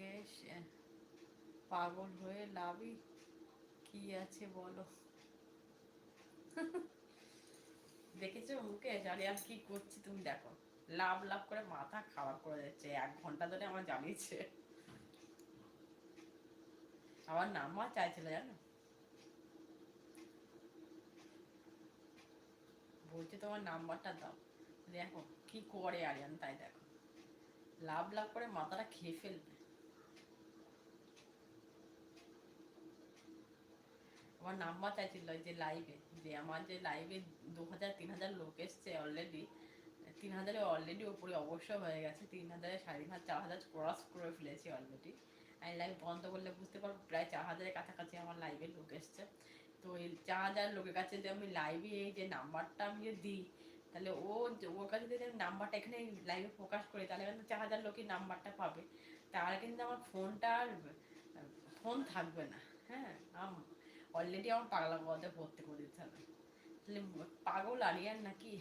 মুকেশ, পাগল হয়ে লাভই কি আছে বলো। দেখেছো মুকেশ, আরে আর কি করছি তুমি দেখো, লাভ লাভ করে মাথা খারাপ করে যাচ্ছে, 1 ঘন্টা ধরে আমার জ্বালিয়েছে। আমার নাম্বার চাইছিল জানো, বলছে তোমার নাম্বারটা দাও। দেখো কি করে আরিয়ান, তাই দেখো লাভ লাভ করে মাথাটা খেয়ে ফেলবে। আমার নাম্বার চাইছিল যে লাইভে, যে আমার যে লাইভে 2000 3000 লোক এসছে অলরেডি, 3000-এর অলরেডি ওপরে অবশ্য হয়ে গেছে, 3000, 3500, 4000 ক্রস করে ফেলেছি অলরেডি। আমি লাইভ বন্ধ করলে বুঝতে পারবো প্রায় 4000-এর কাছাকাছি আমার লাইভে লোক এসছে। তো এই 4000 লোকের কাছে যে আমি লাইভে এই যে নাম্বারটা আমি যে দিই, তাহলে ওর কাছে যদি আমি নাম্বারটা এখানে লাইভে প্রকাশ করি, তাহলে কিন্তু 4000 লোকই নাম্বারটা পাবে। তার কিন্তু আমার ফোনটা আর ফোন থাকবে না। হ্যাঁ, অলরেডি আমার পাগলা গদে ভর্তি করে দিতে হবে। তাহলে পাগল আরিয়ান নাকি?